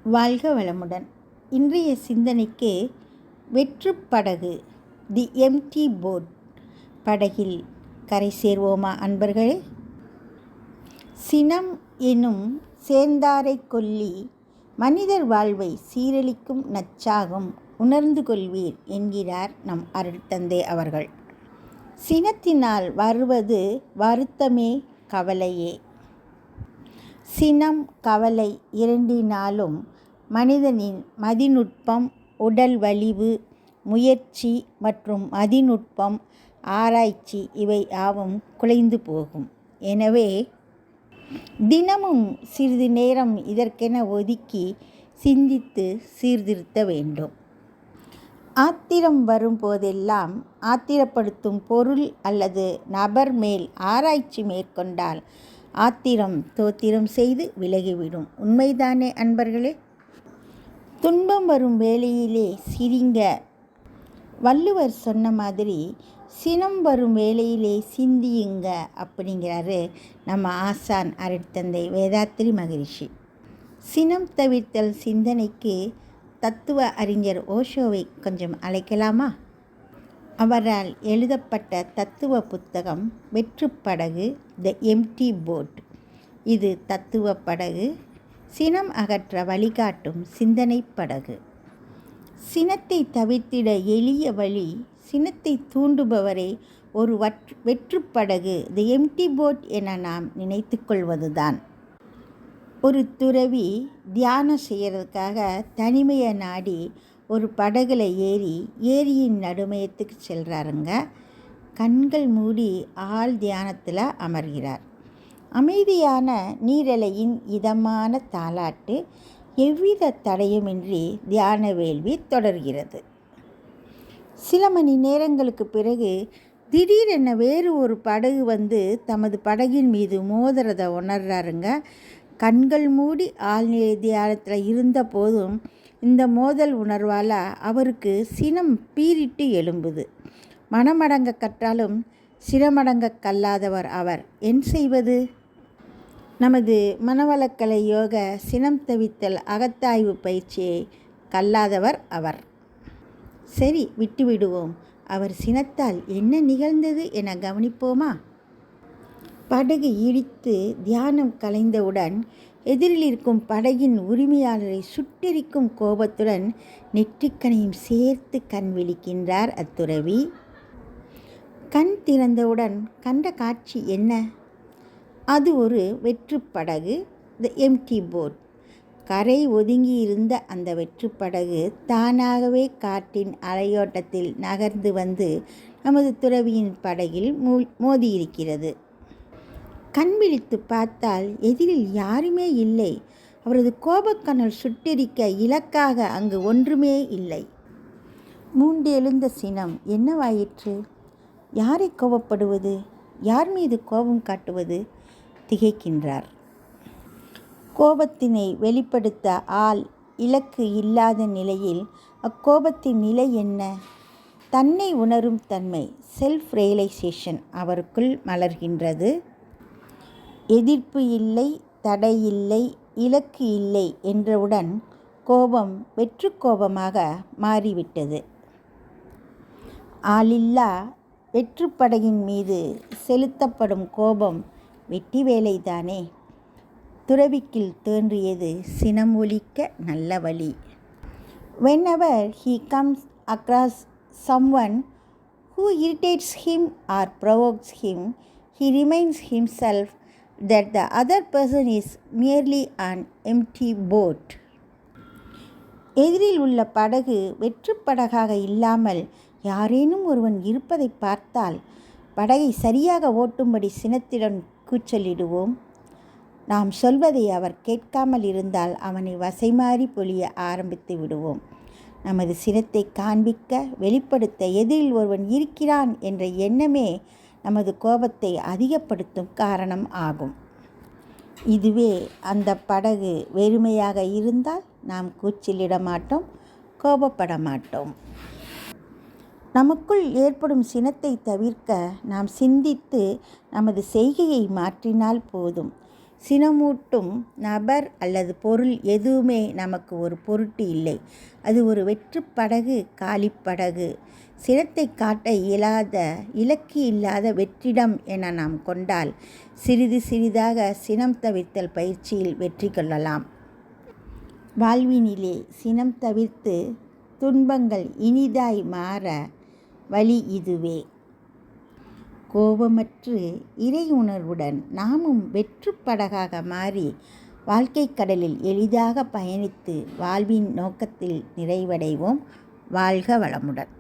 வாழ்க வளமுடன். இன்றைய சிந்தனைக்கு வெற்றுப்படகு தி எம்டி போட் படகில் கரை சேர்வோமா அன்பர்களே? சினம் எனும் சேர்ந்தாரை கொல்லி மனிதர் வாழ்வை சீரழிக்கும் நச்சாகும் உணர்ந்து கொள்வீர் என்கிறார் நம் அருட்தந்தை அவர்கள். சினத்தினால் வருவது வருத்தமே, கவலையே. சினம் கவலை இரண்டினாலும் மனிதனின் மதிநுட்பம், உடல் வலிவு, முயற்சி மற்றும் மதிநுட்பம், ஆராய்ச்சி இவை யாவும் குலைந்து போகும். எனவே தினமும் சிறிது நேரம் இதற்கென ஒதுக்கி சிந்தித்து சீர்திருத்த வேண்டும். ஆத்திரம் வரும் போதெல்லாம் ஆத்திரப்படுத்தும் பொருள் அல்லது நபர் மேல் ஆராய்ச்சி மேற்கொண்டால் ஆத்திரம் தோத்திரம் செய்து விலகிவிடும். உண்மைதானே அன்பர்களே? துன்பம் வரும் வேளையிலே சிரிங்க. வள்ளுவர் சொன்ன மாதிரி சினம் வரும் வேளையிலே சிந்தியுங்க அப்படிங்கிறாரு நம்ம ஆசான் அருட்தந்தை வேதாத்ரி மகரிஷி. சினம் தவிர்த்தல் சிந்தனைக்கு தத்துவ அறிஞர் ஓஷோவை கொஞ்சம் அழைக்கலாமா? அவரால் எழுதப்பட்ட தத்துவ புத்தகம் வெற்றுப்படகு த எம்டி போட். இது தத்துவ படகு, சினம் அகற்ற வழிகாட்டும் சிந்தனை படகு. சினத்தை தவிர்த்திட எளிய வழி, சினத்தை தூண்டுபவரை ஒரு வெற்றுப்படகு த எம்டி போட் என நாம் நினைத்து கொள்வதுதான். ஒரு துறவி தியானம் செய்கிறதுக்காக தனிமையை நாடி ஒரு படகுல ஏறி ஏரியின் நடுமையத்துக்கு செல்கிறாருங்க. கண்கள் மூடி ஆள் தியானத்தில் அமர்கிறார். அமைதியான நீரலையின் இதமான தாலாட்டு எவ்வித தடையுமின்றி தியான வேள்வி தொடர்கிறது. சில மணி நேரங்களுக்கு பிறகு திடீரென வேறு ஒரு படகு வந்து தமது படகின் மீது மோதுறதை உணர்றாருங்க. கண்கள் மூடி ஆழ்நிலை தியானத்தில் இருந்த போதும் இந்த மோதல் உணர்வால் அவருக்கு சினம் பீரிட்டு எழும்புது. மனமடங்க கற்றாலும் சிரமடங்க கல்லாதவர் அவர். என் செய்வது? நமது மனவளக்கலை யோக சினம் தவித்தல் அகத்தாய்வு பயிற்சியை கல்லாதவர் அவர். சரி, விட்டுவிடுவோம். அவர் சினத்தால் என்ன நிகழ்ந்தது என கவனிப்போமா? படகு இடித்து தியானம் கலைந்தவுடன் எதிரில் இருக்கும் படகின் உரிமையாளரை சுட்டெரிக்கும் கோபத்துடன் நெற்றிக்கனையும் சேர்த்து கண் விழிக்கின்றார் அத்துறவி. கண் திறந்தவுடன் கண்ட காட்சி என்ன? அது ஒரு வெற்றுப்படகு த எம்டி போட். கரை ஒதுங்கி இருந்த அந்த வெற்றுப்படகு தானாகவே காற்றின் அலையோட்டத்தில் நகர்ந்து வந்து நமது துறவியின் படகில் மோதியிருக்கிறது. கண் விழித்து பார்த்தால் எதிரில் யாருமே இல்லை. அவரது கோபக்கனல் சுட்டெரிக்க இலக்காக அங்கு ஒன்றுமே இல்லை. மூண்டெழுந்த சினம் என்னவாயிற்று? யாரை கோபப்படுவது? யார் மீது கோபம் காட்டுவது? திகைக்கின்றார். கோபத்தினை வெளிப்படுத்த ஆள் இலக்கு இல்லாத நிலையில் அக்கோபத்தின் நிலை என்ன? தன்னை உணரும் தன்மை, செல்ஃப் ரியலைசேஷன் அவருக்குள் மலர்கின்றது. எதிர்ப்பு இல்லை, தடை இல்லை, இலக்கு இல்லை என்றவுடன் கோபம் வெற்று கோபமாக மாறிவிட்டது. ஆளில்லா வெற்றுப்படகின் மீது செலுத்தப்படும் கோபம் வெட்டி வேலைதானே. துறவிக்கில் தோன்றியது சினம் ஒழிக்க நல்ல வழி. Whenever he comes across someone who irritates him or provokes him, he reminds himself that the other person is merely an empty boat. எதிரில் உள்ள படகு வெற்றுப்படகாக இல்லாமல் யாரேனும் ஒருவன் இருப்பதை பார்த்தால் படகை சரியாக ஓட்டும்படி சினத்துடன் கூச்சலிடுவோம். நாம் சொல்வதை அவர் கேட்காமல் இருந்தால் அவனை வசைமாறி பொழிய ஆரம்பித்து விடுவோம். நமது சினத்தை காண்பிக்க, வெளிப்படுத்த எதிரில் ஒருவன் இருக்கிறான் என்ற எண்ணமே நமது கோபத்தை அதிகப்படுத்தும் காரணம் ஆகும். இதுவே அந்த படகு வெறுமையாக இருந்தால் நாம் கூச்சலிட மாட்டோம், கோபப்பட மாட்டோம். நமக்குள் ஏற்படும் சினத்தை தவிர்க்க நாம் சிந்தித்து நமது செய்கையை மாற்றினால் போதும். சினமூட்டும் நபர் அல்லது பொருள் எதுவுமே நமக்கு ஒரு பொருட்டு இல்லை. அது ஒரு வெற்றுப்படகு, காலிப்படகு. சினத்தை காட்ட இயலாத, இலக்கு இல்லாத வெற்றிடம் என நாம் கொண்டால் சிறிது சிறிதாக சினம் தவிர்த்தல் பயிற்சியில் வெற்றி கொள்ளலாம். வாழ்வினிலே சினம் தவிர்த்து துன்பங்கள் இனிதாய் மாற வழி இதுவே. கோபமற்று இறை உணர்வுடன் நாமும் வெற்றுப்படகாக மாறி வாழ்க்கை கடலில் எளிதாக பயணித்து வாழ்வின் நோக்கத்தில் நிறைவடைவோம். வாழ்க வளமுடன்.